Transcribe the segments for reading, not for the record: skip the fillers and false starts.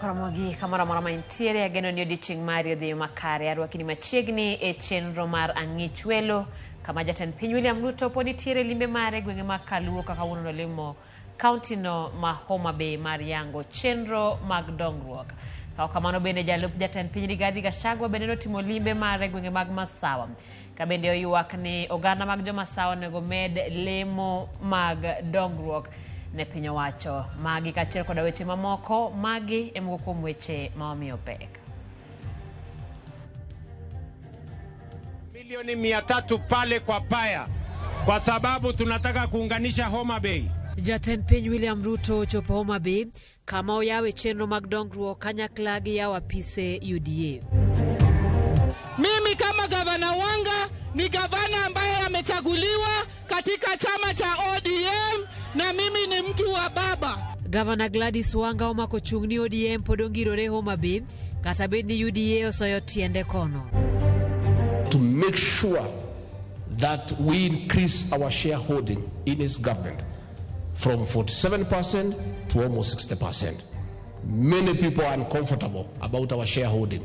RAMOGI kamora mora maintiere ageno ni odiochieng' mari odhi makare arwakini machiegni e chenro mar ichwelo kama jatend piny William Ruto poni tiere limbe mare gwenge ma Kaluo kaka wuono limo county no ma Homa Bay mar yango chenro mag dongruok. Kao kamano bende jalup jatend piny Rigathi Gachagua bende notimo limbe mare gwenge mag Masawa. Ka bende oyuak ni oganda mag jo Masawa nego med lemo mag dongruok ne piny owacho. Magi kaachiel koda weche mamoko magi emoko kuom weche ma omiyo pek. Milioni 300 pale kwa paya kwa sababu tunataka kuunganisha Homa Bay. Jatend piny William Ruto chopo Homa Bay kama oyawe chenro mag dongruok kanyakla gi yawo apise UDA. Mimi kama gavana Wanga ni gavana ambaye amechaguliwa katika chama cha ODM na mimi ni mtu wa baba. Gavana Gladys Wanga omako chungni ODM podongirore Homa Bay kata bendi UDA osoyo tiende kono. To make sure that we increase our shareholding in his government from 47% to almost 60%. Many people are uncomfortable about our shareholding.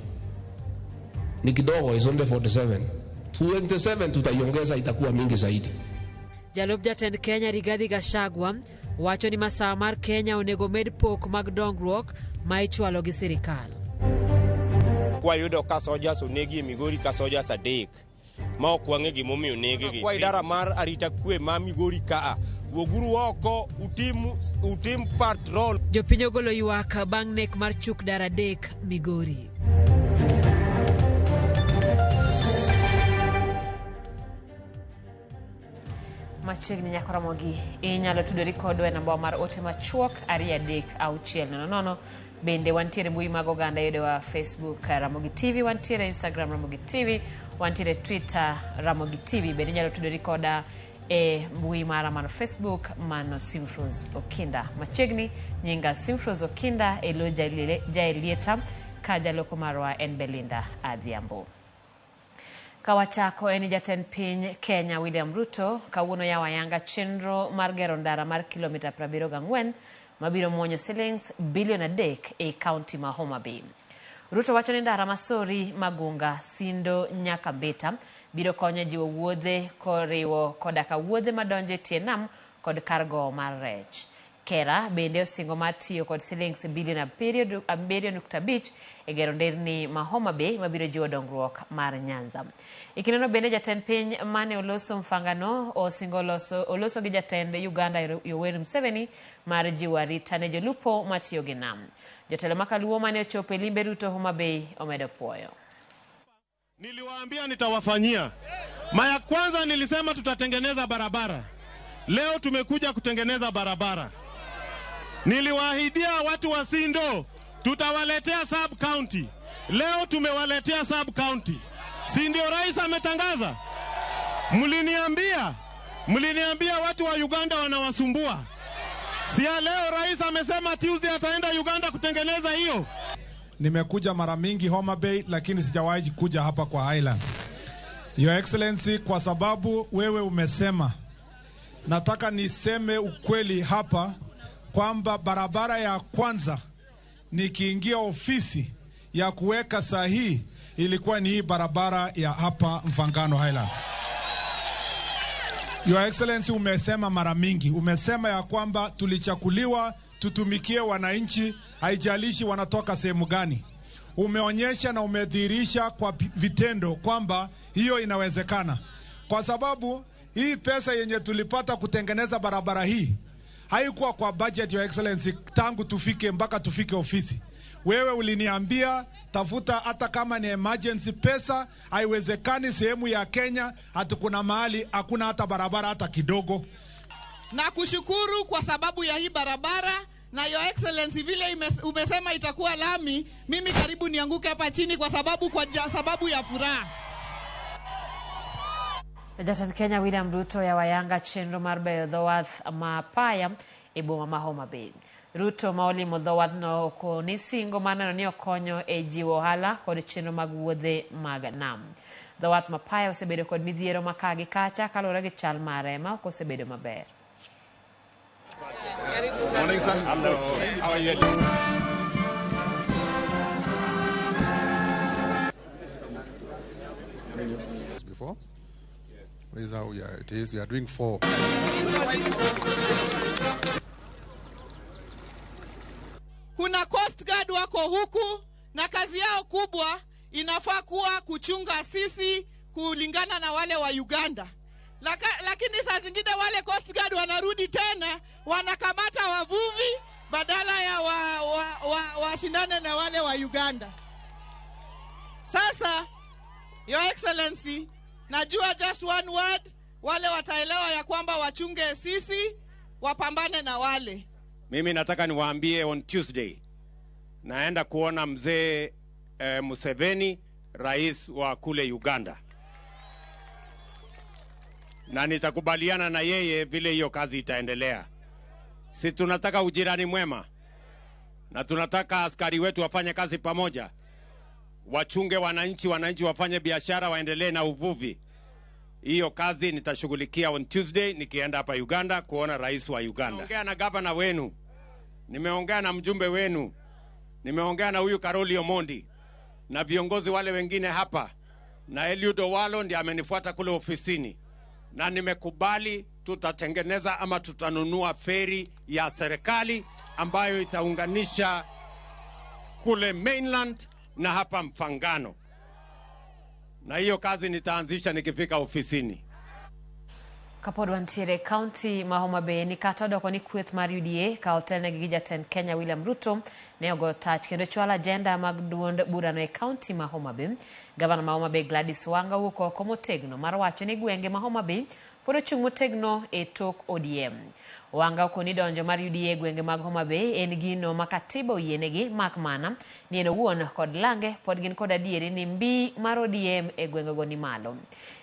Nikidogo is only 47. 27 tutaiongeza itakuwa mingi zaidi. Jalup jatend Kenya Rigathi Gachagua wacho ni Masawa mar Kenya onego med pok mag dongruok ma ichwalo gi sirikal. Kwa yudo ka sojas onegi Migori ka sojas adek ma ok wang'e gimomiyo onegi. Kwa idara mar arita kwe ma Migori kaa woguru oko utim patrol. Jopiny ogolo ywak bang' nek mar chuk dara adek Migori. Machiegni nyako RAMOGI inyalo tudori kodwa e namba mar ote machuok 236000. Bende wantiere mbui mag oganda yudowa Facebook RAMOGI TV, wantiere Instagram RAMOGI TV, wantiere Twitter RAMOGI TV. Bende inyalo tudori koda e mbui mara mar Facebook mano Simfros Okinda. Machiegni nyinga Simfros Okinda elo jaelieta ka jaloko marwa en Belinda Adhiambo. Kawachako eni jatend piny Kenya William Ruto kawuono yawa yanga chenro mar gero ndara mar kilomita 74 mabiro muonyo shillings bilion 3 e county ma Homa Bay. Ruto wacho ni ndara masori Magunga Sindo nyaka Mbita biro konyo jiwo wuodhe koriwo koda ka wuodhe madonje tie nam kod kargo mar rech. Kera bende osingo matiyo kod shillings bilion 7.5 e gero nderni ma Homa Bay mabiro jiwo dongruok mar Nyanza. Ikineno bende jatend piny mane oloso mfangano osingo oloso gi jatend Uganda Yoweri Museveni mar jiwo arita ne jolupo matiyo gi nam. Jatelo ma Kaluo mane ochopo e limbe Ruto Homa Bay omedo puoyo. Niliwaambia nitawafanyia. Mara kwanza nilisema tutatengeneza barabara. Leo tumekuja kutengeneza barabara. Niliwaahidia watu wa Sindo tutawaletea sub county. Leo tumewaletea sub county. Si ndio rais ametangaza? Mliniambia watu wa Uganda wanawasumbua. Si leo rais amesema Tuesday ataenda Uganda kutengeneza hiyo. Nimekuja mara mingi Homa Bay lakini sijawahi kuja hapa kwa Island. Your Excellency, kwa sababu wewe umesema, nataka niseme ukweli hapa kwamba barabara ya kwanza nikiingia ofisi ya kuweka sahihi ilikuwa ni hii barabara ya hapa Mfangano Highland. Your Excellency, umesema mara mingi, umesema ya kwamba tulichakuliwa tutumikie wananchi, haijalishi wanatoka sehemu gani. Umeonyesha na umedhihirisha kwa vitendo kwamba hiyo inawezekana. Kwa sababu hii pesa yenye tulipata kutengeneza barabara hii haikuwa kwa budget, Your Excellency, tangu mpaka tufike ofisi. Wewe uliniambia tafuta hata kama ni emergency pesa, haiwezekani sehemu ya Kenya hatukuna mahali hakuna hata barabara hata kidogo. Na kushukuru kwa sababu ya hii barabara, na Your Excellency vile umesema itakuwa lami, mimi karibu nianguke hapa chini kwa sababu ya furaha. Jatend Kenya William Ruto yawa yanga chenro mar beyo dhowath ma paya e boma ma Homa Bay. Ruto maolimo dhowath no koni singo maneno ni okonyo e jiwo ohala kod chenro mag wuodhe mag nam. Dhowath ma paya osebedo kod midhiero makagi kacha kalore gi chal mare ma ok osebedo maber. Morning, sir. How are you? before? Yes. This is how it is. We are doing 4. Kuna Coast Guard wako huku na kazi yao kubwa inafaa kuwa kuchunga sisi kulingana na wale wa Uganda. Lakini saa zingine wale Coast Guard wanarudi tena wanakamata wavuvi badala ya washindane na wale wa Uganda. Sasa, Your Excellency, najua just one word, wale wataelewa ya kwamba wachunge sisi, wapambane na wale. Mimi nataka niwaambie on Tuesday, naenda kuona mzee Museveni, rais wa kule Uganda. Na nitakubaliana na yeye vile hiyo kazi itaendelea. Si tunataka ujirani mwema. Na tunataka askari wetu wafanye kazi pamoja. Wachunge wananchi wafanye biashara, waendelee na uvuvi. Hiyo kazi nitashughulikia on Tuesday nikienda hapa Uganda kuona rais wa Uganda. Nimeongea na gavana wenu. Nimeongea na mjumbe wenu. Nimeongea na huyu Karoli Omondi na viongozi wale wengine hapa. Na Eliud Owalo ndiye amenifuata kule ofisini. Na nimekubali tutatengeneza ama tutanunua feri ya serikali ambayo itaunganisha kule mainland na hapa Mfangano. Na hiyo kazi nitaanzisha nikifika ofisini. Kapod wantiere county ma Homa Bay ni katodo koni kweth mar UDA ka otelne gi jatend Kenya William Ruto ne ogo tach kendo chwala agenda mag duond burano e county ma Homa Bay. Gavana ma Homa Bay Gladys Wanga wuko komotegno mar wacho ni gwenge ma Homa Bay pod chung motegno e tok ODM. Wanga koni donjo mar UDA gwenge mag Homa Bay en gino makatiba oyienegi mak mana ni en owuon kod lange pod gin kod adieri ni mbi mar ODM e gwenge go ni malo.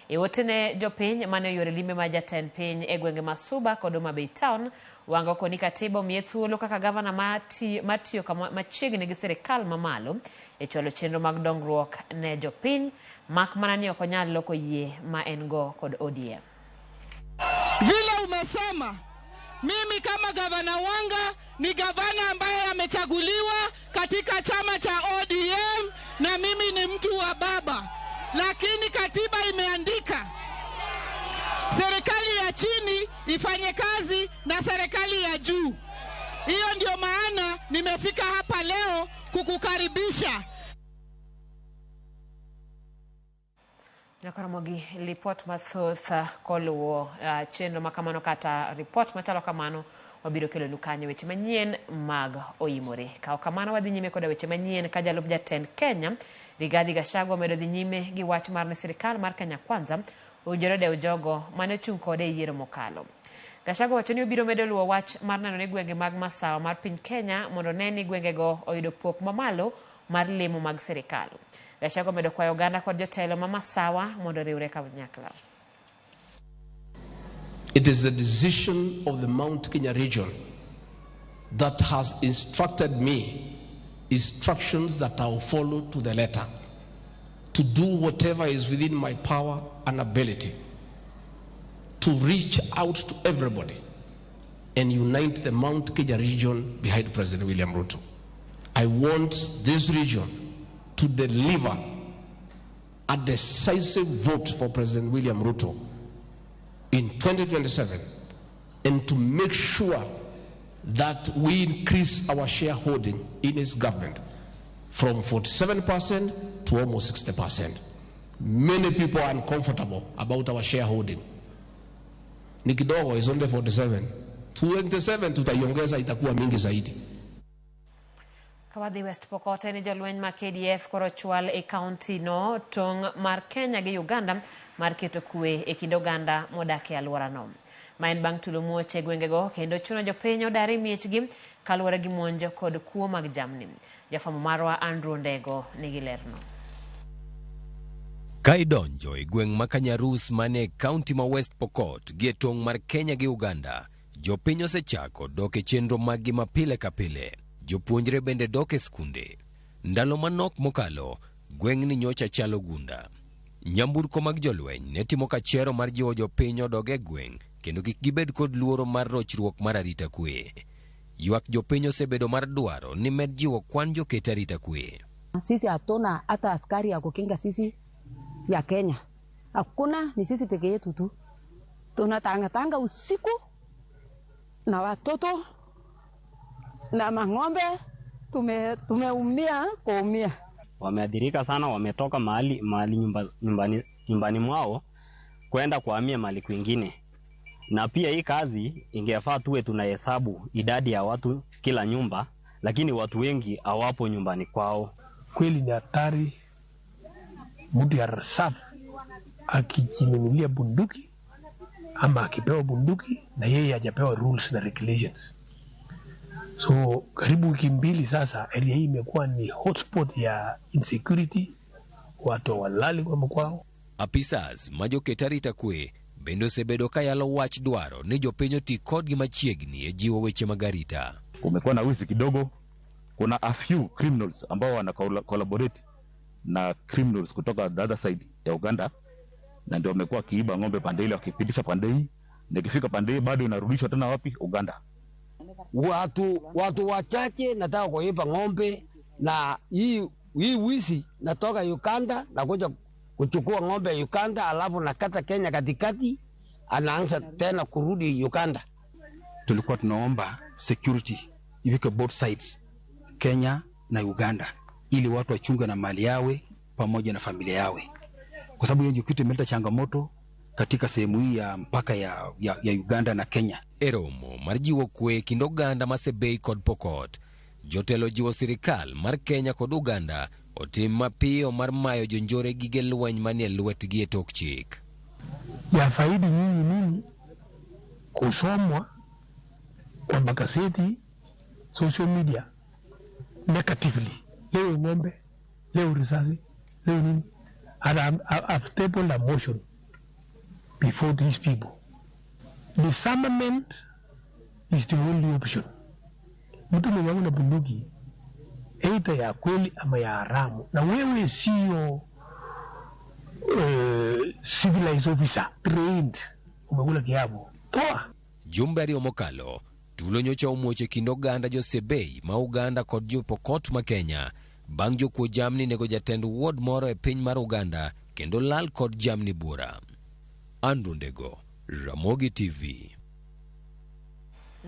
E wotene jopiny mane yore limbe ma jatend piny e gwenge Masuba kod Homa Bay Town. Wanga koni katiba omiye thuolo kaka gavana matiyo machiegni gi sirikal mamalo e chwalo chenro mag dongruok ne jopiny mak mana ni ok onyal loko yie ma en go kod ODM. Vile umesema, mimi kama gavana Wanga ni gavana ambaye amechaguliwa katika chama cha ODM na mimi ni mtu wa baba. Lakini katiba imeandika serikali ya chini ifanye kazi na serikali ya juu. Hiyo ndio maana nimefika hapa leo kukukaribisha. Nyakaramogi report mathoth koluwo chenro makamano kata report machalo kamano wabiro kelo nukanye weche manyien mag oimore. Kao kamano wadhi nyime koda weche manyien ka jalup jatend Kenya Rigathi Gachagua medo dhi nyime gi wach mar ne sirikal mar Kenya Kwanza ujore de ujogo mane chung kode yiero mokalo. Gachagua wacho ni obiro medo luwo wach mar nano ne gwenge mag masawa mar piny Kenya mondo ne ni gwenge go oyudo pok mamalo mar lemo mag sirikal. Gachagua medo kwayo oganda kod jotelo ma masawa mondo riwre kanyakla. It is the decision of the Mount Kenya region that has instructed me instructions that I will follow to the letter to do whatever is within my power and ability to reach out to everybody and unite the Mount Kenya region behind President William Ruto. I want this region to deliver a decisive vote for President William Ruto in 2027 and to make sure that we increase our shareholding in his government from 47% to almost 60%. Many people are uncomfortable about our shareholding. Nikidogo is only 47. 27 tutaiongeza itakuwa mingi zaidi. Kawadhi West Pokot ni jolweny ma KDF koro chwal e county no tong mar Kenya gi Uganda mar keto kwe e kind oganda modak e alwora no. Ma en bang' tulo muoche gwengego kendo chuno jopiny odari miechgi kaluwore gi monjo kod kuo mag jamni. Jafwambo marwa Andrew Ndego nigi lerno. Ka idonjo e gweng' ma Kanyarus mane county ma West Pokot gi tong mar Kenya gi Uganda, jopiny osechako dok e chenro maggi mapile ka pile. Jopuonjre bende dok e skunde. Ndalo manok mokalo, gweng' ni nyocha chalo gunda. Nyamburko mag jolweny ne timo kachero mar jiwo jopiny odog e gweng' kendo kik gibed kod luoro mar rochruok mar arita kwe. Ywak jopiny osebedo mar dwaro ni med jiwo kwan joket arita kwe. Sisi hatuna hata askari ya kukinga sisi ya Kenya. Hakuna, ni sisi peke yetu tu. Tunatanga usiku na watoto na mang'ombe, tumeumia kuumia. Wameadhirika sana, wametoka mahali nyumbani mwao kwenda kuhamia mahali kwingine. Na pia hii kazi ingefaa tuwe tunahesabu idadi ya watu kila nyumba, lakini watu wengi hawapo nyumbani kwao. Kweli ni hatari mtu ya reserve akijinunulia bunduki ama akipewa bunduki na yeye hajapewa rules na regulations. So karibu wiki mbili sasa area hii imekuwa ni hotspot ya insecurity, watu walali kwa mkwao. Apisas majoketari takwe bendo sebedo kayalo wach dwaro ni jopinyo ti kod gi machiegni e jiwo weche magarita. Kumekuwa na wizi kidogo, kuna a few criminals ambao wana collaborate na criminals kutoka the other side ya Uganda, na ndio wamekuwa kiiba ng'ombe pande ile wakipitisha pande hii, na ikifika pande hii bado inarudishwa tena wapi? Uganda. Watu wachache nataka kuiba ng'ombe, na hii wizi natoka Uganda na kuja kuchukua ng'ombe Uganda, alafu nakata Kenya katikati, anaanza tena kurudi Uganda. Tulikuwa tunaomba security iweke both sides, Kenya na Uganda, ili watu wachunge na mali yawe pamoja na familia yawe, kwa sababu hiyo kitu imeleta changamoto katika sehemu hii ya mpaka ya Uganda na Kenya. Eromo marjiwo kwe kindo Uganda masebei kod Pokot. Jotelo jiwo sirikal mar Kenya kod Uganda otim mapiyo mar mayo jonjore gige lweny manie lwetgi e tok chik. Ya faidi nyingi kusomwa kwa magazeti, social media negatively. Leo ng'ombe, leo risasi, leo nini. And I've tabled a motion before these people. Disarmament is the only option. Mtu mwenye na bunduki, either ya kweli ama ya haramu, na wewe sio civilized officer trained, umekula kiapo, toa. Jumberi omokalo tulo nyocha umweche kindo Uganda josebei ma Uganda kod jo Pokot ma Kenya bang' jokuo jamni nego jatend ward moro e piny mar Uganda kendo lal kod jamni bura. Andrew Ndego, Ramogi TV.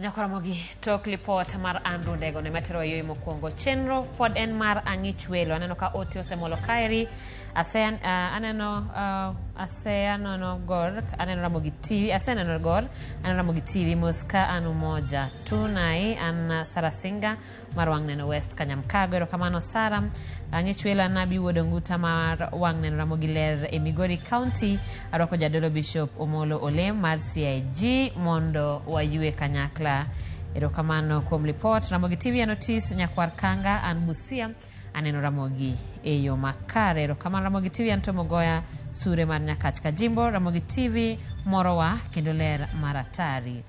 Nyakaramogi tok report mar Andrew Ndego ne matero yoyi mokwongo chenro pod en mar ichwelo. Aneno ka ote osemolo kaeri aneno gor aneno Ramogi TV aneno Ramogi TV muska anu moja tunai an Sarasinga mar Wangneno West Kanyamkago. Erokamano Sara. Ichwelo nabi wuodo nguta mar Wangneno Ramogi ler e Migori County aroko jadolo Bishop Omolo Olem mar CIG mondo wayue kanyakla. Erokamano kuom report. Ramogi TV notice nyakwar Kanga an Busia aneno Ramogi eyo makare. Erokamano Ramogi TV antomo goya sure mar Nyakach Kajimbo. Ramogi TV morowa kendo ler maratari.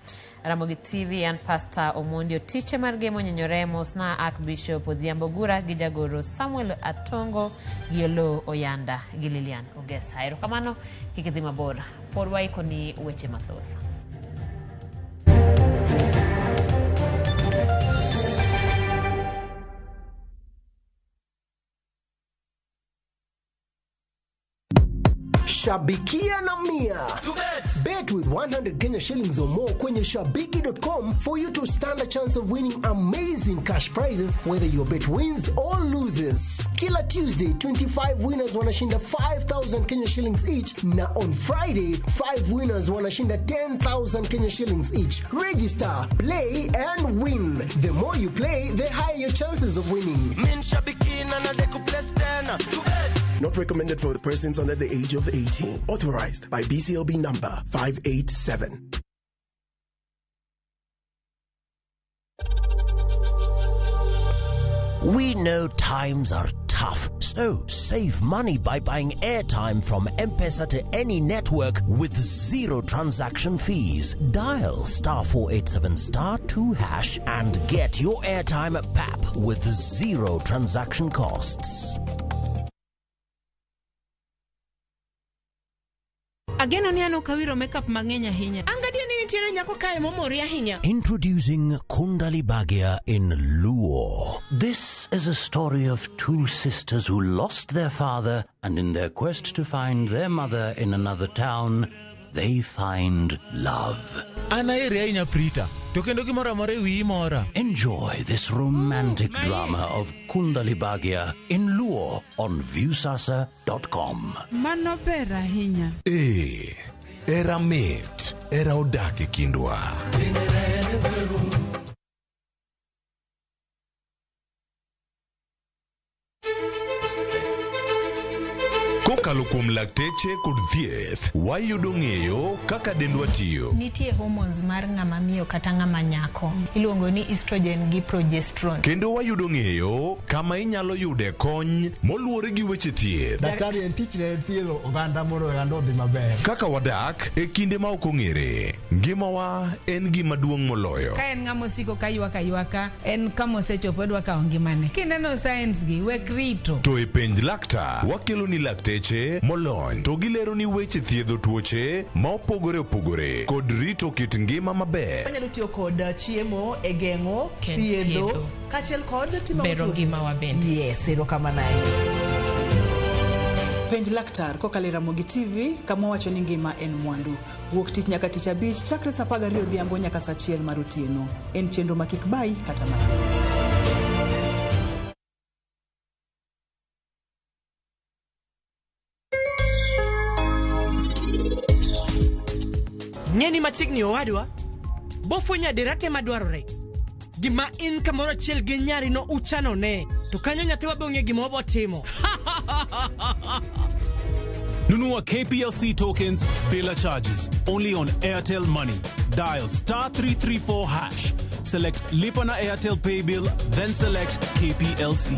Ramogi TV and Pastor Omondio tiche mar gemo nyenyoremos na Archbishop Odhiambo Gura gi jagoro Samuel Atongo giolo Oyanda gi Lilian Ogesa. Erokamano kikidhi mabor. Pod waiko ni weche mathoth. Shabikia na mia. Bet with 100 Kenya shillings or more kwenye shabiki.com for you to stand a chance of winning amazing cash prizes whether your bet wins or loses. Kila Tuesday, 25 winners wanashinda 5,000 Kenya shillings each, na on Friday, 5 winners wanashinda 10,000 Kenya shillings each. Register, play and win. The more you play, the higher your chances of winning. Not recommended for the persons under the age of 18. Authorized by BCLB number 587. We know times are tough, so save money by buying airtime from M-Pesa to any network with zero transaction fees. Dial *487*2# and get your airtime PAP with zero transaction costs. Ageno ni ano kawiro makeup mang'eny ahinya. Angadio ni nitiere nyako kae momori ahinya. Introducing Kundali Bagia in Luo. This is a story of two sisters who lost their father, and in their quest to find their mother in another town, they find love. Enjoy this romantic drama of Kundali Bagia in Luo on viewsasa.com. Mano ber ahinya. Era mit, era odake kindwa. Kokalo kuom lakteche kod thieth, wayudo ng'eyo kaka dendwa tiyo. Nitie hormones mar ng'ama miyo kata ng'ama nyako. Iluongo ni estrogen gi progesterone. Kendo wayudo ng'eyo kama inyalo yude kony moluwore gi weche thieth. Daktari en tich ne thiedho oganda mondo oganda odhi maber. Kaka wadak e kinde ma ok ong'ere. Ngimawa en gima duong' moloyo. Ka en ng'ama osiko ka ywaka, en kama osechopo dwa kawo ngimane. Kineno science gi wek rito. To e penj laktar, wakelo ni lakteche molony to gilero ni weche thiedho tuoche ma opogore opogore kod rito kit ngima maber. Wanyalo tiyo kod chiemo e geng'o thiedho kaachiel kod timo bero ngima wa bende. Yes, erokamano. Penj laktar kokalo Ramogi TV kama wacho ni ngima en mwandu. Wuok tich nyaka tich abich chakre saa 12 odhiambo nyaka saa 1 mar otieno. En chenro ma kik bai kata matin. Ng'eni machiegni owadwa, bofwenya derate madwarore. Gima in kamoro achiel gi nyari no uchano ne, to kanyo nyathiwa bong'e gima obotimo. Nunua KPLC tokens, bila charges, only on Airtel Money. Dial *334#. Select Lipa na Airtel Pay Bill, then select KPLC.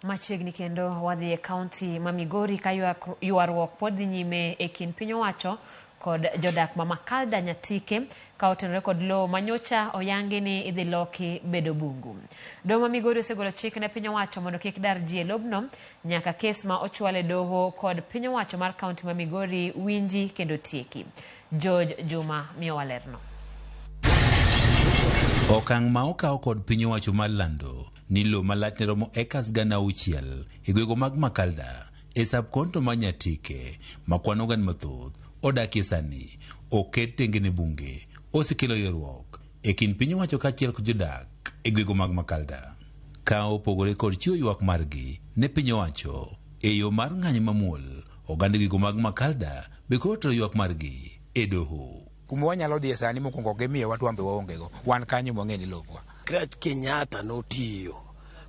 Machiegni kendo wadhi e kaunti ma Migori ka ywaruok pod dhi nyime e kind piny owacho kod jodak ma Makalda Nyatike ka otenore kod lowo manyocha oyangi ni idhi loki bedo bungu. Doho ma Migori osegolo chik ne piny owacho mondo kik dar ji e lobno nyaka kes ma ochwale doho kod piny owacho mar kaunti ma Migori winji kendo tieki. George Juma miyo walerno. Okang' ma okaw kod piny owacho mar lando ni lowo malachne romo ekas 6,000 e gwego mag Makalda e subkonto ma Nyatike makwano gan mathoth odakie sani oket tenge bunge osekelo ywaruok e kind piny owacho kaachiel kod jodak e gwego mag Makalda ka opogore kod chiwo ywak margi ne piny owacho e yo mar ng'anyo mamuol. Oganda gwego mag Makalda be koro tero ywak margi e doho. Kuma wanyalo dhi e sani mokwongo gimiyo watwambe waongego wan kanyo mwang'eni lopwa. Krat Kenyatta notiyo,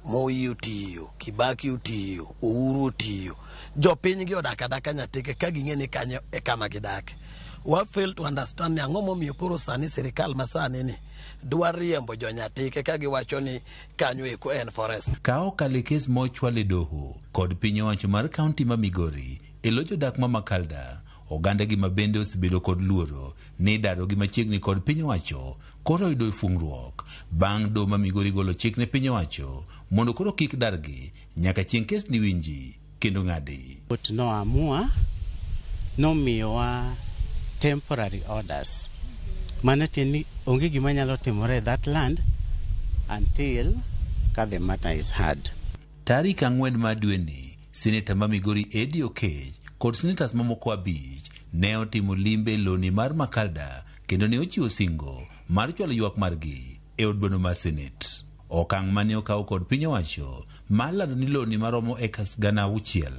Moi otiyo, Kibaki otiyo, Uhuru otiyo. Jopiny gi odak adaka Nyatike ka ging'eni kanyo e kama gidake. We fail to understand ang'o momiyo koro sani sirikal masani ni dwa riembo jo Nyatike ka giwacho ni kanyo eko en forest. Ka okale kes mochwale doho kod piny owacho mar kaunti ma Migori e lo jodak ma Makalda, oganda gi mabende osebedo kod luoro ni daro gi machiegni kod piny owacho koro yudo fungruok bang' doho ma Migori golo chik ne piny owacho mondo koro kik dargi nyaka chieng' kes ni winji kendo ng'adi. Noamua nomiyowa temporary orders. Mano tiende ni onge gima nyalo timore that land until the matter is heard. Tarik 4 mar dwe ni, Senator ma Migori Eddie Okech kod senators mamoko 5 ne otimo limbe loni mar Makalda kendo ne ochiwo singo mar chwalo ywak margi e od bweno mar Senate. Okang' mane okaw kod piny owacho mar lando ni loni maromo ekas 6,000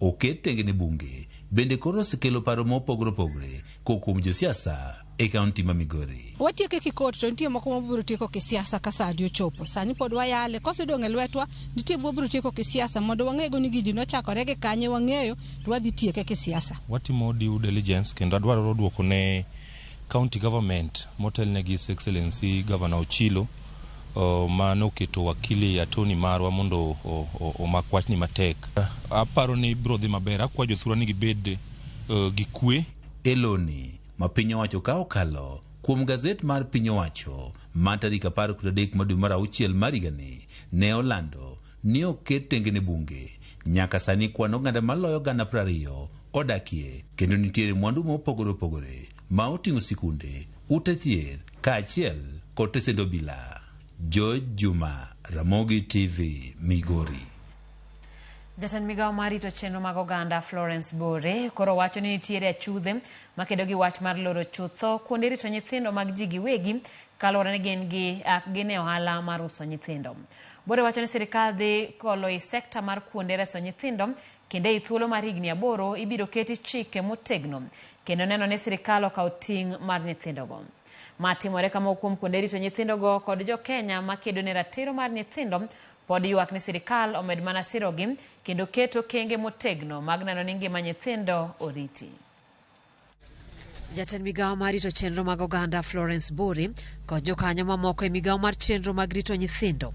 oket tenge bunge bende koro osekelo paro mopogore opogore kuom josiasa e kaunti ma Migori. Watieke kikot to nitie moko mabiro tieko kisiasa ka saa ochopo. Sani pod wayale kosedong' e lwetwa nitie mabiro tieko kisiasa mondo wang'ego ni gidi nochakore gi kanye wang'eyo to wadhi tieke kisiasa. Watimo due diligence kendo adwaro duoko ne county government motelne gi His Excellency Governor Ochilo mano keto wakili atoni marwa mondo omak wachni matek. Aparo ni biro dhi maber, akwa jothura ni gibed gi kwe. Eloni ma piny owacho ka okalo kuom gazet mar piny owacho ma tarik 13 dwe mar 6 mar higani ne olando ni oket tengene bunge. Nyaka sani kwan oganda maloyo 20,000 odakie, kendo nitiere mwandu mopogore opogore ma oting'o sikunde, ute thieth kaachiel kod tesend obila. George Juma, Ramogi TV, Migori. Jatend migawo mar rito chenro mag oganda Florence Bore koro wacho ni nitiere achudhe makedo gi wach mar loro chutho kuonde rito nyithindo mag ji giwegi kaluwore ni gin e ohala mar uso nyithindo. Bore wacho ni sirikal dhi kolo i sekta mar kuonde reso nyithindo kendo e thuolo mar higni 8 ibiro keti chike motegno kendo neno ni sirikal okawo ting' mar nyithindogo. Matimore kama kuom kuonde rito nyithindogo kod jo Kenya makedo ne ratiro mar nyithindo pod ywak ni sirikal omed mana sirogi kendo keto kenge motegno mag neno ni ngima nyithindo oriti. Jatend migawo mar rito chenro mag oganda Florence Bore kod jokanyo mamoko e migawo mar chenro mag rito nyithindo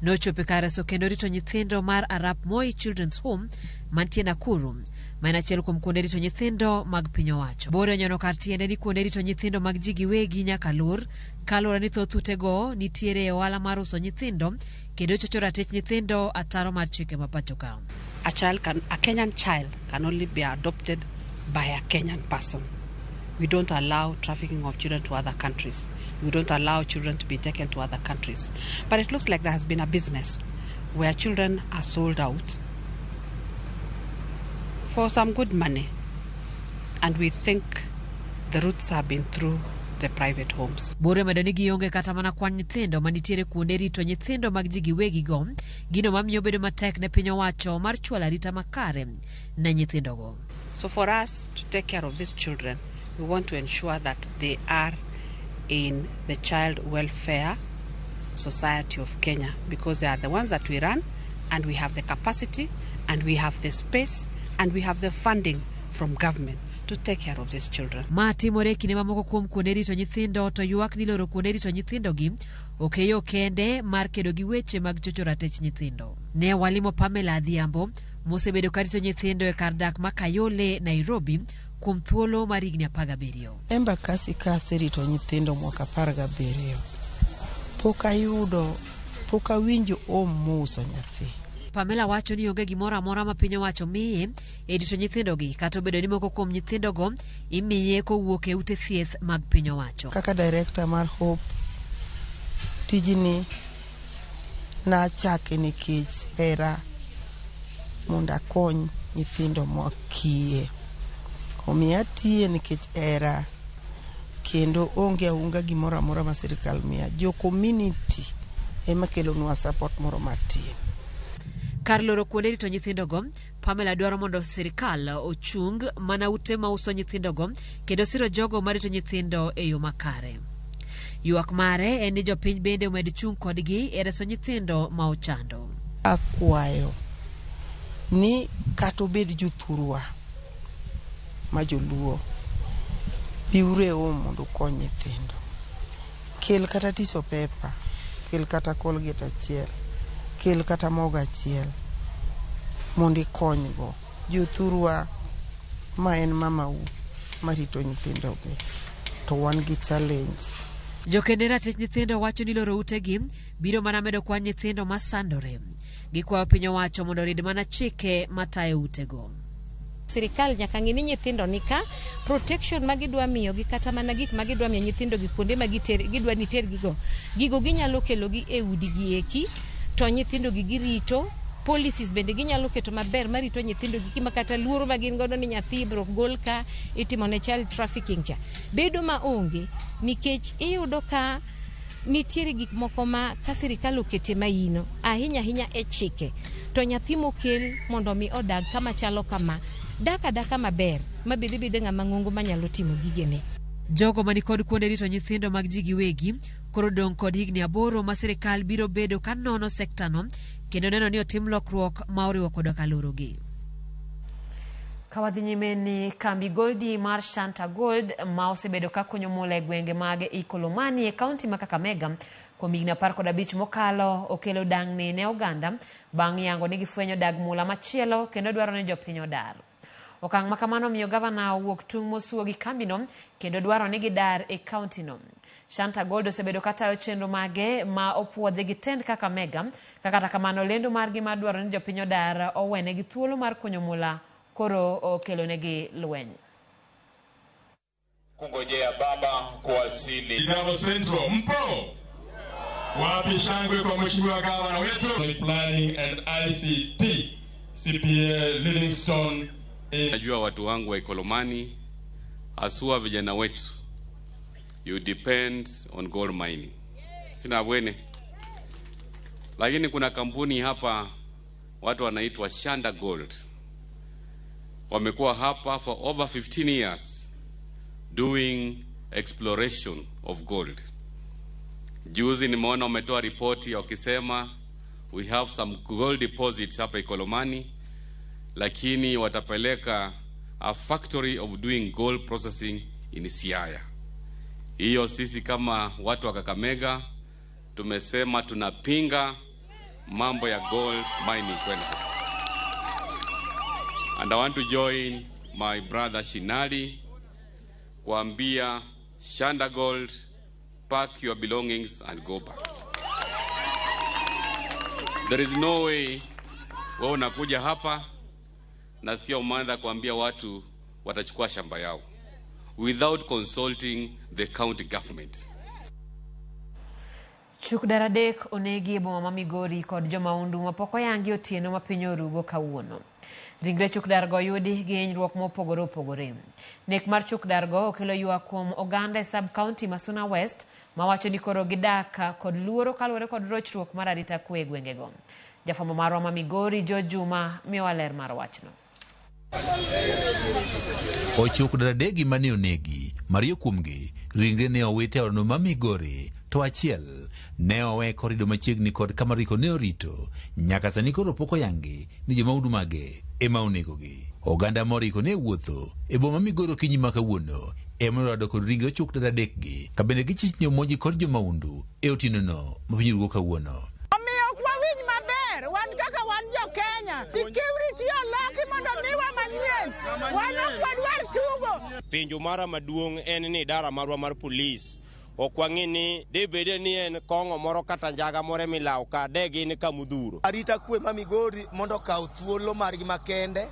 nochopo kar reso kendo rito nyithindo mar Arap Moi Children's Home mantie Nakuru, ma en achiel kuom kuonde rito nyithindo mag piny owacho. Bore onyono kar tiende ni kuonde rito nyithindo mag ji giwegi nyaka lor kaluwore ni thoth utego nitiere e ohala mar uso nyithindo kendo chocho ratich nyithindo ataro mar chike ma pacho ka. A Kenyan child can only be adopted by a Kenyan person. We don't allow trafficking of children to other countries. We don't allow children to be taken to other countries. But it looks like there has been a business where children are sold out for some good money. And we think the roots have been through the private homes. Bore medo ni gionge kata mana kwan nyithindo manitiere kuonde rito nyithindo mag ji giwegi go, gino mamiyo bedo matek ne piny owacho mar chwalo arita makare ne nyithindogo. So for us to take care of these children, we want to ensure that they are in the Child Welfare Society of Kenya, because they are the ones that we run, and we have the capacity, and we have the space, and we have the funding from government to take care of these children. Matimore kinde mamoko kuom kuonde rito nyithindo to ywak ni loro kuonde rito nyithindogi okeyo kende mar kedo gi weche mag chocho ratich nyithindo. Ne walimo Pamela Adhiambo mosebedo ka rito nyithindo e kar dak ma Kayole, Nairobi kuom thuolo mar higni 17. Embakasi ka aserito nyithindo mwaka 17. Pok awinjo muso nyathi. Pamela wacho ni onge gimoro amora ma piny owacho miye e rito nyithindogi kata obedo ni moko kuom nyithindogo imiye kowuok e ute thieth mag piny owacho. Kaka director mar Hope, tijini nachake nikech hera mondo akony nyithindo mokie. Omiyo atiye nikech hera kendo onge aunga gimoro amora ma sirikal miya. Jo community ema kelonwa support moro matin. Kar loro kuonde rito nyithindogo, Pamela dwaro mondo sirikal ochung mana ute ma uso nyithindogo kendo siro jogo marito nyithindo e yo makare. Ywak mare en ni jopiny bende omed chung kodgi e reso nyithindo ma ochando. Akwayo ni kata obed jothurwa ma joluo biure mondo ukony nyithindo. Kel kata tiso pepa, kel kata Colgate achiel, kel kata mogo achiel mondo ikonygo jothurwa ma en mamau marito nyithindogi, to wan gi challenge. Jokende ratich nyithindo wacho ni loro utegi biro mana medo kwan nyithindo masandore. Gikwayo piny owacho mondo rid mana chike matayo utego. Sirikal nyaka ng'ini nyithindo nika protection magidwa miyo gi kata mana gik magidwa miyo nyithindo gi kuonde magidwa ni tergigo. Gigo ginyalo kelogi e udi gieki to nyithindo gi girito. Policies bende ginyalo keto maber marito nyithindo gi kima kata luoro magin godo ni nyathi bro gol ka itimo ne child trafficking cha. Bedo maonge nikech iyudo ka nitiere gik moko ma ka sirikal okete maino ahinya e chike to nyathi mokel mondo mi odag kama chalo kama daka maber mabede ng'ama ng'ongo manyalo timo gigene. Jogo mani kod kuonde rito nyithindo mag ji giwegi koro dong kod higni 8 ma sirikal biro bedo ka nono sekta no kendo neno ni otim lokruok ma oriwo kod kalorogi. Kawadhi nyime ni kambi goldi mar Shanta Gold ma osebedo ka konyo mole gwenge mag Ikolomani e kaunti ma Kakamega kuom higni 15 mokalo okelo dang'ni ne oganda bang' yango ni gifwenyo dag mula machielo kendo dwaro ni jopiny odar. Okang' makamano miyo gavana wuok tung' mosuo gi kambino kendo dwaro ni gidar e kaunti no. Shanta Gold osebedo katayo chenro mage ma opuodhi gi tend kaka mega, kata kamano lendo margi mar dwaro ni jopiny odar owene gi thuolo mar kunyo mula koro okelonegi lweny. Kungojea baba kuwasili. Idaro Central, mpo? Wapi shangwe kwa mheshimiwa gavana wetu? Planning and ICT, CPA Livingstone. Najua watu wangu wa Ikolomani, asua vijana wetu, you depend on gold mining. Sina bwene. Lakini kuna kampuni hapa, watu wanaitwa Shanta Gold. Wamekuwa hapa for over 15 years doing exploration of gold. Juzi nimeona wametoa ripoti wakisema we have some gold deposits hapa Ikolomani, lakini watapeleka a factory of doing gold processing in Siaya. Hiyo sisi kama watu wa Kakamega tumesema tunapinga mambo ya gold mining kwenda. And I want to join my brother Shinali kuambia Shanta Gold, pack your belongings and go back. There is no way wewe unakuja hapa nasikia umeanza kuambia watu watachukua shamba yao without consulting the county government. Chuk daradek onegi boma ma Migori kod jomaundu mapoko yangi otieno ma piny orugo kawuono. Ringre chuk dargo yudi gi hinyruok mopogore opogore. Nek mar chuk dargo okelo ywak kuom oganda e sub county ma Suna West mawacho ni koro gidak kod luoro kaluwore kod rochruok mar arita kwe e gwengego. Jafwambo marwa ma Migori Jo Juma miyowa ler mar wachno. Ochuk daradegi mane onegi, Mario kuomgi ringre ne owete ono ma Migori, to achiel ne owe korido machiegni kod kama riko ne orito, nyaka sani koro poko yangi ni jomaundu mage ema onegogi. Oganda moriko ne wuotho e boma Migori kinyi ma kawuono ema orado kod ringre ochuk daradekgi, kabende gichichnyo moji kod jomaundu e otieno no ma piny orugo kawuono. Wan kaka wan jo Kenya, security oloki mondo miwa manyien, wan ok wadwar tugo. Penjo mara maduong' en ni dara marwa mar polis okwang'i ni debede ni en kong'o moro kata njaga more milaw ka de gin kamudhuro. Arita kwe ma Migori mondo kaw thuolo margi makende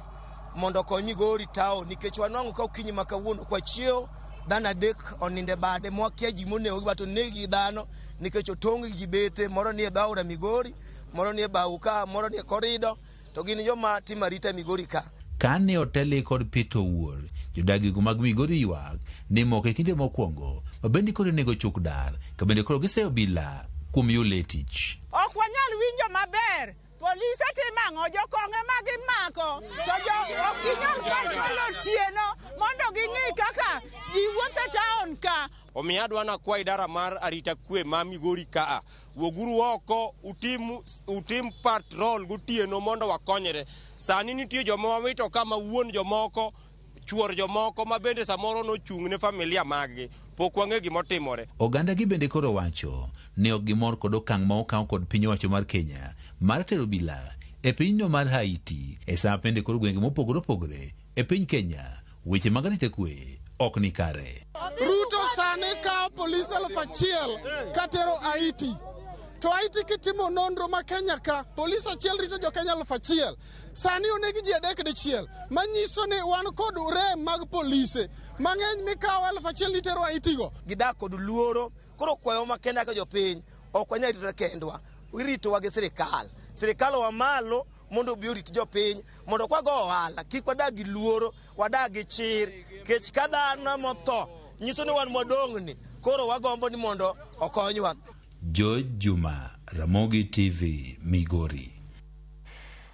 mondo kony Migori tao nikech wanwang'o ka okinyi makawuono kwa chieo dhano adek oninde bade mwakia ji monego bato negi dhano nikech otong' gi bete moro ni e dhaura Migori, moro ni e Bauka, moro ni e Korido, to gin joma timo arita Migori ka. Kane otele kod Peter Wuor, jodagigo mag Migori ywak ni moko e kinde mokwongo mabende koro nego chuk dar, kabende koro giseyo bila kuom yole tich. Ok wanyal winjo maber. Polise timang'o jokong'e magimako to okinyal kalo tieno mondo ging'i kaka ji wuotho taon ka. Omiyo adwana kwa idara mar arita kwe ma Migori kaa woguru oko utim patrol gotieno mondo wakonyre. Sani nitie joma wawito kama wuon jomoko chuor jomoko ma bende samoro nochung' ne familia maggi, pok wang'e gimotimore. Oganda gi bende koro wacho ni ok gimor kod okang' ma okaw kod piny owacho mar Kenya mar tero bila e pinyno mar Haiti e sa pende koro gwenge mopogore opogore e piny Kenya. Weche mag arita kwe ok ni kare. Ruto sani kawo polis 1,000 katero Haiti. To Haiti kitimo nonro ma Kenya ka, polis achiel rito jo Kenya 1,000. Sani onegi ji adek dichiel. Manyiso ni wan kod rem mag polise. Mang'eny mikawo 1,000 litero Haiti go. Gidak kod luoro, koro kwayo ma Kenya ka jopiny, ok wanyal rito kendwa. Wiritowa gi sirikal. Sirikal wa malo mondo bi orit jopiny, mondo kwa go ohala, kik wadag gi luoro, wadag gi chir. Kech ka dhano motho, nyiso ni wan modong'ni, koro wagombo ni mondo okonywa. Jo Juma, Ramogi TV, Migori.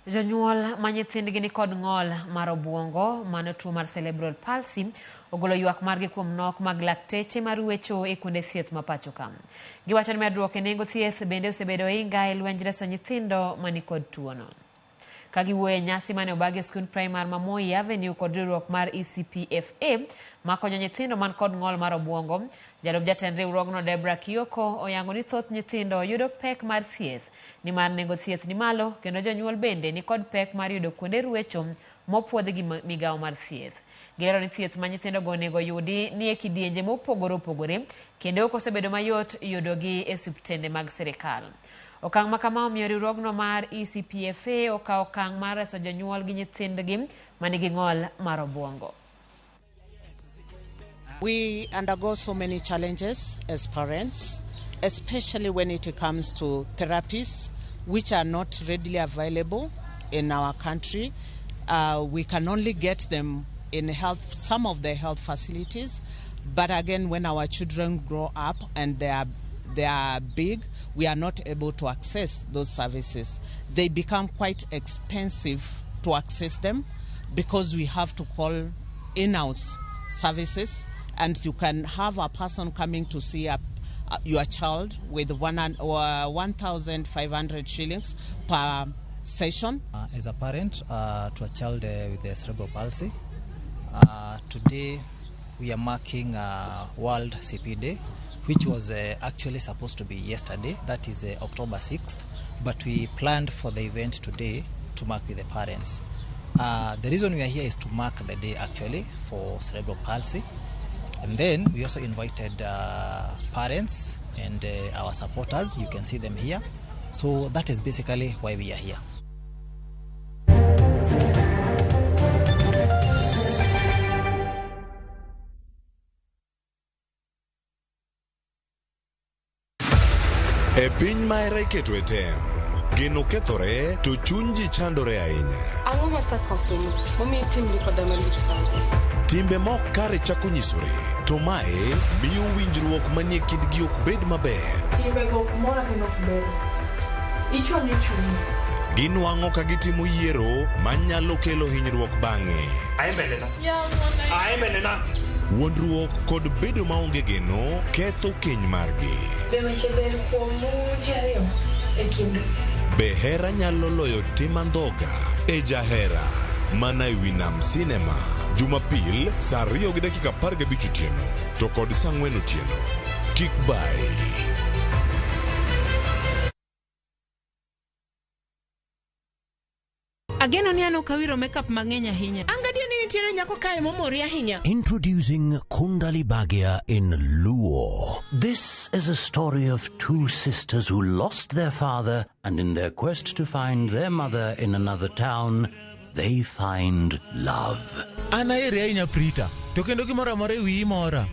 Jonyuol ma nyithindgi ni kod ng'ol mar obwongo mano tuo mar cerebral palsy ogolo ywak margi kuom nok mag lakteche mar wecho e kuonde thieth ma pacho ka. Giwacho ni medruok e nengo thieth bende osebedo inga e lwenj reso nyithindo mani kod tuono. Kagiwuoye nyasi mane obagi skul primar ma Moi Avenue kod riwruok mar ECPFA makonyo nyithindo man kod ng'ol mar obwongo. Jalup jatend riwruogno Debra Kioko oyango ni thoth nyithindo yudo pek mar thieth ni mar nengo thieth ni malo kendo jonyuol bende ni kod pek mar yudo kuonde ruecho mopuodhi gi migawo mar thieth. Gilero ni thieth ma nyithindo go nego yudi ni e kidienje mopogore opogore kendo ok osebedo mayot yudogi e osiptende mag sirikal. Okang' makama omiyo riwruogno mar ECPFA okawo okang' mar reso jonyuol gi nyithindgi manigi ng'ol mar obwongo. We undergo so many challenges as parents, especially when it comes to therapies which are not readily available in our country. We can only get them in some of the health facilities, but again, when our children grow up and they are big, we are not able to access those services. They become quite expensive to access them because we have to call in-house services, and you can have a person coming to see your child with 1,500 shillings per session. As a parent to a child with a cerebral palsy, today we are marking World CP Day, which was actually supposed to be yesterday, that is October 6th, but we planned for the event today to mark with the parents. The reason we are here is to mark the day actually for cerebral palsy, and then we also invited parents and our supporters. You can see them here. So that is basically why we are here. E piny ma ere keto e tem, geno kethore to chuny ji chandore ahinya. Ang'o masakosomo momiyo timni koda malich kamano? Timbe mok kare chako nyisore, to mae miyo winjruok manie kindgi ok bed maber. Timbego mora kendo ok ber. Ichwalo chuny. Ginuang'o ka gitimo yiero manyalo kelo hinyruok bang'e. Wuondruok kod bedo maonge geno ketho keny margi. Be weche ber kuom ji ariyo e kindu. Be hera nyalo loyo tim andhoga e jahera mana e wi Nam Sinema Jumapil saa 2:15 otieno to kod saa 4 otieno. Kik bai. Ageno ni ano kawiro makeup mang'eny ahinya. Angadio ni nitiere nyako kae momori ahinya. Introducing Kundali Bhagia in Luo. This is a story of two sisters who lost their father, and in their quest to find their mother in another town, they find love.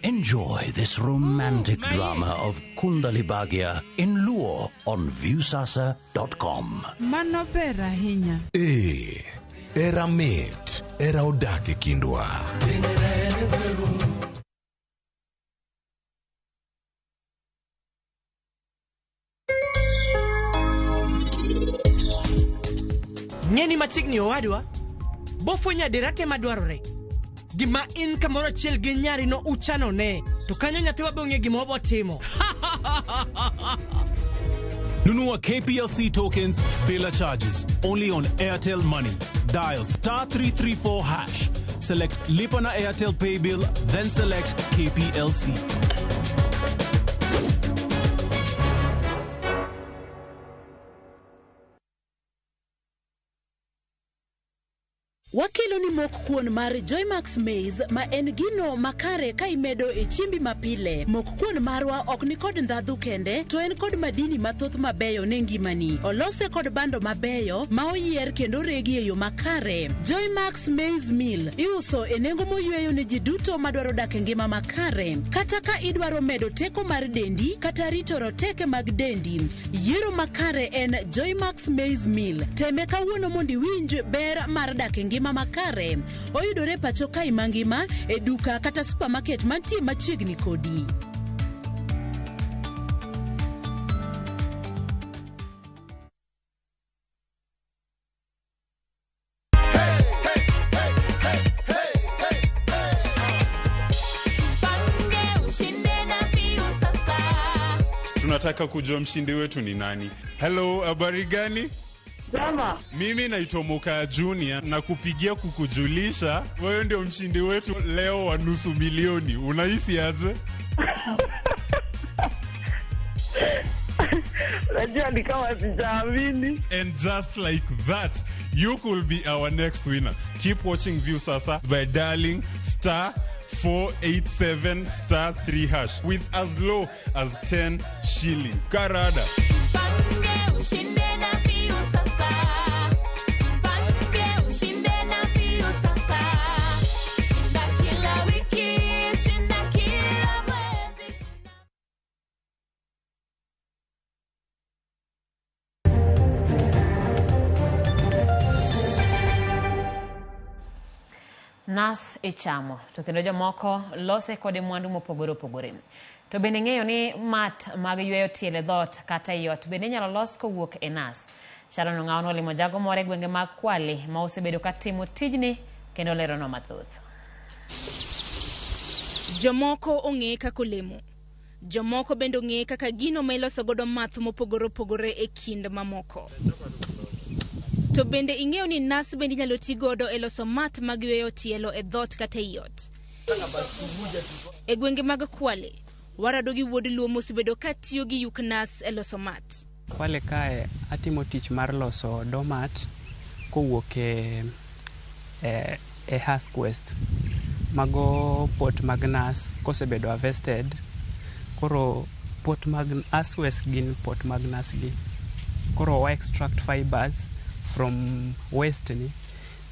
Enjoy this romantic drama of Kundali Bhagia in Luo on viewsasa.com. Mano ber ahinya. Era mit, era odak e kindwa. Ng'eni machiegni owadwa, bofwenya derate madwarore. Gima in kamoro achiel gi nyari no uchano ne, to kanyo nyathiwa be ong'e gima obotimo. Nunua KPLC tokens, bila charges, only on Airtel Money. Dial *334#. Select Lipa na Airtel Pay Bill, then select KPLC. Wakelo ni mok kuon mar Joymax Maize ma en gino makare ka imedo e chimbi mapile. Mok kuon marwa ok ni kod ndhadhu kende, to en kod madini mathoth mabeyo ne ngimani. Olose kod bando mabeyo ma oyier kendo regi e yo makare. Joymax Maize Meal iuso e nengo moyweyo ne ji duto madwaro dak e ngima makare. Kata ka idwaro medo teko mar dendi kata rito roteke mag dendi, yiero makare en Joymax Maize Meal. Teme kawuono mondo iwinj ber mar dak e ngima makare. Oyudore pacho kai mangima e duka kata supermarket mantie machiegni kodi. Tunataka kujua mshindi wetu ni nani. Hello, habari gani? Jama. Mimi naitwa Moka Junior na kupigia kukujulisha wewe ndio mshindi wetu leo wa nusu milioni. Unahisi aje? Unajua ni kama sijaamini. And just like that, you could be our next winner. Keep watching View Sasa by dialing *487*3# with as low as 10 shillings. Karada. Nas ichamo to kendo jomoko lose kode mwandu mopogore opogore. To bende ng'eyo ni mat mag yweyo tiele dhot kata yot bende nyalo los kowuok e nas. Chalo no ng'awno limo jago more gwenge mag Kwale ma osebedo ka timo tijni kendo lero no mathoth. Jomoko ong'e kaka olemo. Jomoko bende ong'e kaka gino ma iloso godo math mopogore opogore e kind mamoko. To bende ing'eyo ni nas bende nyalo ti godo e loso mat mag yweyo tielo e dhot kata yot. E gwenge mag Kwale, warado gi wuod luo mosebedo ka tiyo gi yuk nas e loso mat. Kwale kae atimo tich mar loso domat kowuok e Hasquest. Mago pot mag nas kosebedo harvested. Koro pot mag Hasquest gin pot mag nas gi. Koro wa extract fibers from waste ni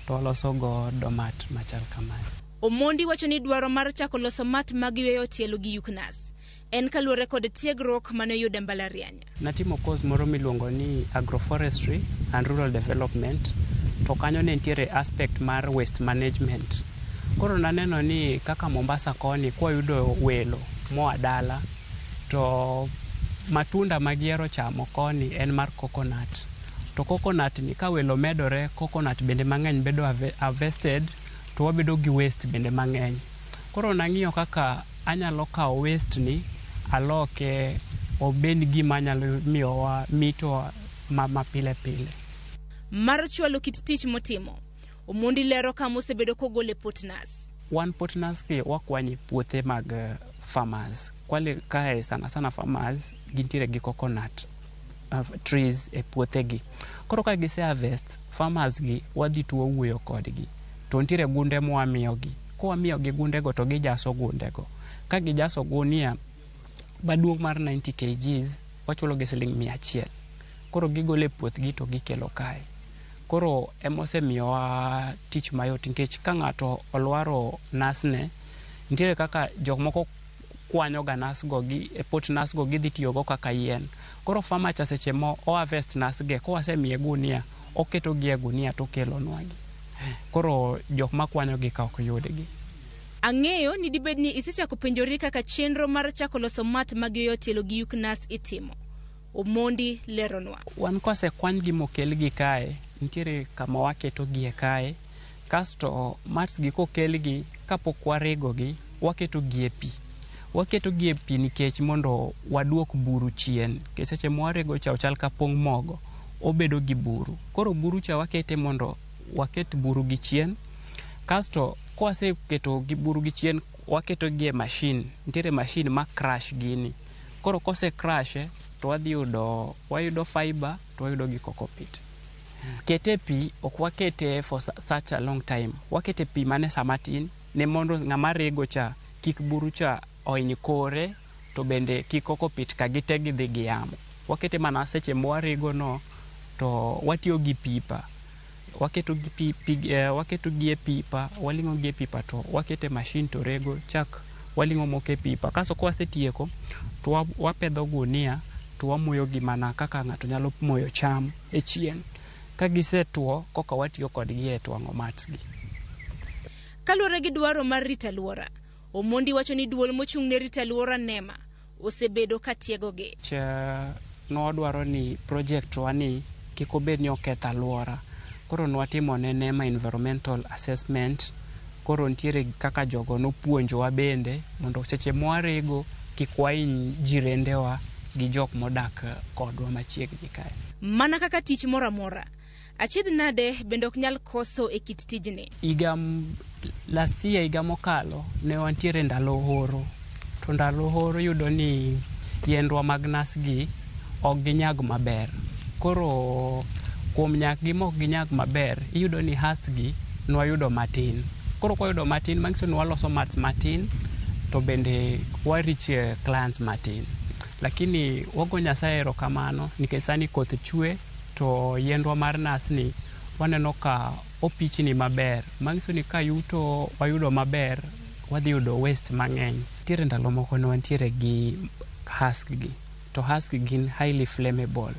to loso go domat machal kamae. Omondi wacho ni dwaro mar chako loso mat mag yweyo tielo gi yuk nas en kaluwore kod tiegruok mane yude mbalariany. Natimo course moro miluongo ni agroforestry and rural development to kanyo ne nitiere aspect mar waste management. Koro naneno ni kaka Mombasa koni kwa yudo welo moa dala to matunda magiero chamo koni en mar coconut. To coconut ni ka welo medore, coconut bende mang'eny bedo harvested to wabedo gi waste bende mang'eny. Koro nang'iyo kaka anyalo kawo waste ni aloke obed gima nyalo miyowa mito ma pile pile. Mar chwalo kit tich motimo, Omondi lero kama osebedo kogole pot nas. Wan pot nas ki wakwanyi puothe mag farmers. Kwale kae sana farmers gintiere gi coconut trees e puothe gi. Koro ka gise harvest, farmers gi wadhi tuo wuoyo kodgi. To ntiere gunde mwamiyogi. Ko wamiyogi gundego to gijaso gundego. Ka gijaso gunia maduong' mar 90 kgs, wachulo gi siling 100. Koro gigole puothgi to gikelo kae. Koro emosemiyowa tich mayot nikech ka ng'ato olwaro nasne, ntiere kaka jok moko kwanyo ga nasgo gi e pot nasgo gidhi tiyogo kaka yien. Koro farmer cha seche mo o harvest nasge ko wasemiye gunia oketo gi e gunia to kelo nwagi. Koro jok makwanyo gi ka ok yudgi. Ang'eyo ni dibed ni isechako penjori kaka chenro mar chako loso mat mag yweyo tielo gi yuk nas itimo. Omondi leronwa. Wan kose kwany gi mokel gi kae, ntiere kama waketo gi e kae, kasto mats gi kokel gi kapok warego gi, waketo gi e pi. Waketo gi e pi nikech mondo waduok buru chien. Keseche mwarego cha ochal ka pong mogo, obedo gi buru. Koro buru cha wakete mondo waket buru gi chien. Kasto kwase keto gi buru gi chien, waketo gi e machine. Ntiere machine ma crush gini. Koro kose crush to wayudo fiber to wayudo gi cocoa-peat. Kete pi ok wakete for such a long time. Wakete pi mane samatin ne mondo ng'ama rego cha kik buru cha oiny kore to bende kik cocoa-peat ka gite gidhi giyamo. Wakete mana seche mwarego no to watiyo gi pipa. Waketo gi e pipa, waling'o gi e pipa to wakete machine to rego chak waling'o moke pipa. Kaso kwa setieko to wapedho gunia to wamoyo gi mana kaka ng'ato nyalo moyo cham e chien. Ka gisetuo koka watiyo kodgi e twang'o mats gi. Kaluwore gi dwaro mar rito alwora, Omondi wacho ni duol mochung' ne rito alwora NEMA osebedo ka tiego gi. Nwadwaro ni project wani kik obed ni oketho alwora. Koro nwatimo ne NEMA environmental assessment. Koro ntiere kaka jogo nopuonjowa bende mondo seche mwarego kik wainy jirendewa gi jok modak kodwa machiegni kae. Mana kaka tich moro amora, Achiedh nade bende ok nyal koso e kit tijni. Last year higa mokalo ne wantiere ndalo horo. To ndalo horo yudo ni yendwa mag nas gi ok ginyag maber. Koro kuom nyak gi mok ginyag maber, iyudo ni has gi nwayudo matin. Koro kwa yudo matin, mang'iso ni waloso mats matin, to bende warich clients matin. Lakini wago Nyasaye erokamano nikech sani koth chwe, to yendwa mar nas ni waneno ka opichni maber. Mang'iso ni ka yuto wayudo maber, wadhi yudo waste mang'eny. Tiere ndalo moko ne wantiere gi husk gi, to husk gin highly flammable.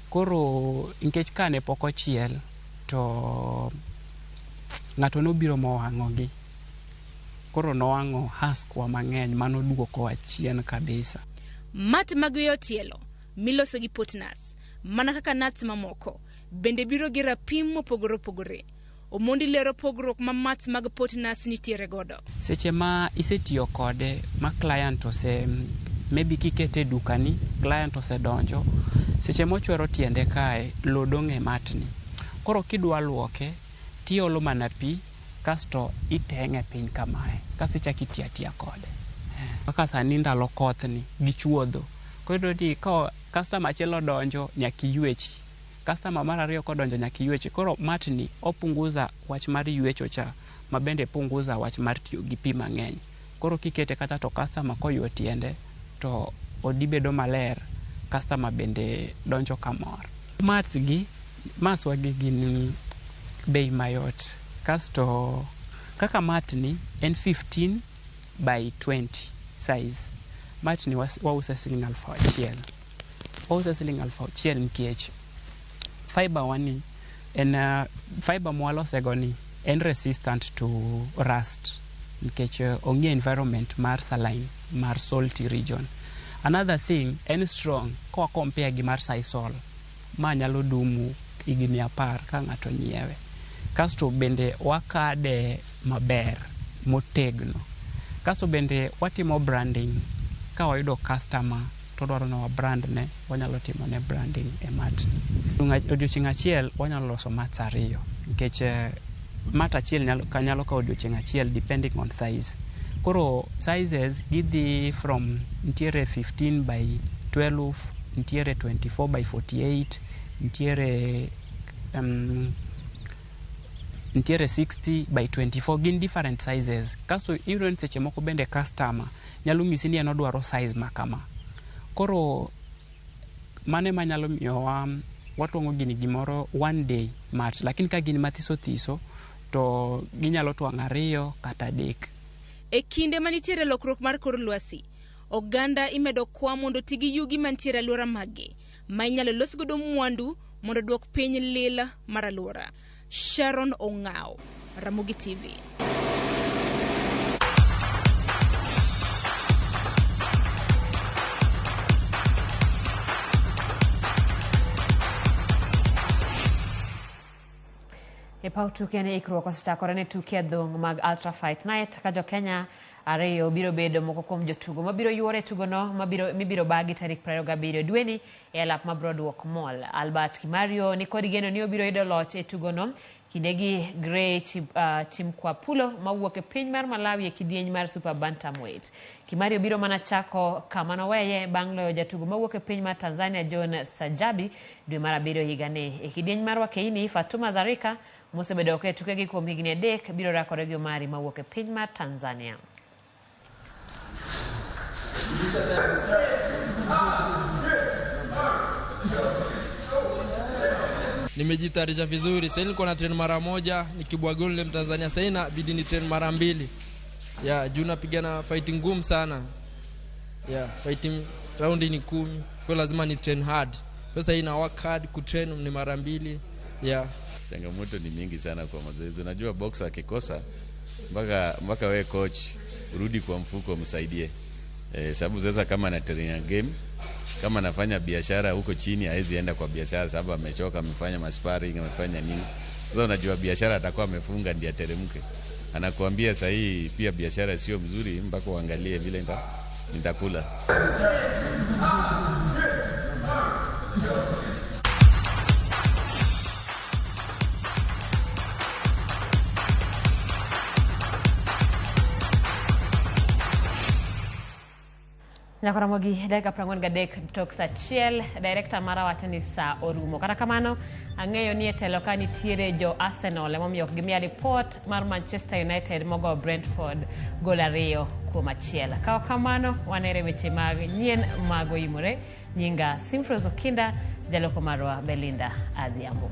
Koro nikech kane pok ochiel, to ng'ato nobiro mowang'o gi. Koro nowang'o husk wa mang'eny, mano duoko wa chien kabisa. Mat mag yweyo tielo miloso gi pot nas, mana kaka nuts mamoko, bende biro gi rapim mopogore opogore. Omondi lero pogruok ma mats mag pot nas nitiere godo. Seche ma isetiyo kode ma client maybe kikete dukani, client donjo, seche mochwero tiende kae, lodong' e matni. Koro kidwa luoke, tiolo mana pi, kasto iteng'e piny kamae, kasto ichak itiya kode. Kaka sani ndalo koth ni, gichuodho. Koro di ka customer achiel donjo, nyaka iywechi. Customer mar ariyo kodonjo nyaka iywechi. Koro matni opunguza wach mar ywecho cha, ma bende punguza wach mar tiyo gi pi mang'eny. Koro kikete kata to customer koywe tiende, to odi bedo maler, customer bende donjo kamor. Maswa gi gin bei mayot. Kasto kaka matni en 15 by 20 size. Matni wausa siling 1,000. Wausa siling 1,000 nikech fiber wani en fiber mwalosego ni en resistant to rust nikech onge environment mar saline, mar salty region. Another thing, en strong kwa compare gi mar Sisal, ma nyalo dumu higni 10 ka ng'ato nyiewe. Kasto bende wakade maber, motegno. Kasto bende watimo branding, ka wayudo customer to dwaro na brand ne, wanyalo timo ne branding e mat. Odiochieng' achiel wanyalo loso mats 2 nikech mat achiel nyalo ka odiochieng' achiel depending on size. Koro sizes gidhi from ntiere 15 by 12, ntiere 24 by 48, ntiere 60 by 24, gin different sizes. Kasto even seche moko bende customer nyalo ng'isi ni en odwaro size makama. Koro mane manyalo miyowa watuongo gini gimoro one day mat, lakini ka gini mathiso thiso to ginyalo tuang' 2 kata 3. E kinde manitiere lokruok mar kor lwasi, oganda imedo kwa mondo tigi yugi mantiere alwora magi, ma inyalo los godo mwandu mondo duok piny lila mar alwora. Sharon Ong'ao, Ramogi TV. E pau tuke ne ikruok osechakore ne tuke adhong' mag Ultra Fight Night ka jo Kenya ariyo biro bedo moko kuom jotugo mabiro yuore tugono mibiro bagi tarik 27 dweni e alap ma Broadwalk Mall. Albert Kimario ni kod geno ni obiro yudo loch e tugono kindegi Gray Chimkwapulo mawuok e piny mar Malawi e kidieny mar Super Bantamweight. Kimario biro mana chako kama noweye bang' loyo jatugo mawuok e piny mar Tanzania John Sajabi dwe mar 7 higani. E kidieny mar Wakeini, Fatuma Zarika mosebedo e tukegi kuom higni 3 biro rakore gi Omari mawuok e piny mar Tanzania. Nimejitayarisha vizuri. Sasa niko na train mara moja nikibwagwa yule Mtanzania, sasa inabidi ni train mara 2. Juu napigana fighting ngumu sana. Fighting round ni 10. Kwa lazima ni train hard. Sasa ina work hard ku train ni mara 2. Changamoto ni mingi sana kwa mazoezi. Unajua boxer akikosa mpaka wewe coach urudi kwa mfuko msaidie. Sababu sasa kama na train game, kama anafanya biashara huko chini haezi enda kwa biashara sababu amechoka, amefanya masparring, amefanya nini. Sasa unajua biashara atakuwa amefunga ndiye ateremke. Anakuambia sasa hii pia biashara sio mzuri mpaka uangalie vile nitakula. Nyakoromogi dakika 43 tok sa chiel director mara wacho ni sa orumo. Kata kamano ang'eyo ni telo ka nitiere jo Arsenal emomiyo gimiya report mar Manchester United mogo Brentford gol 2-1. Kao kamano wanere weche mag nyien mago imore. Nyinga Simfrozo Kinda jaloko marwa Belinda Adhiambo.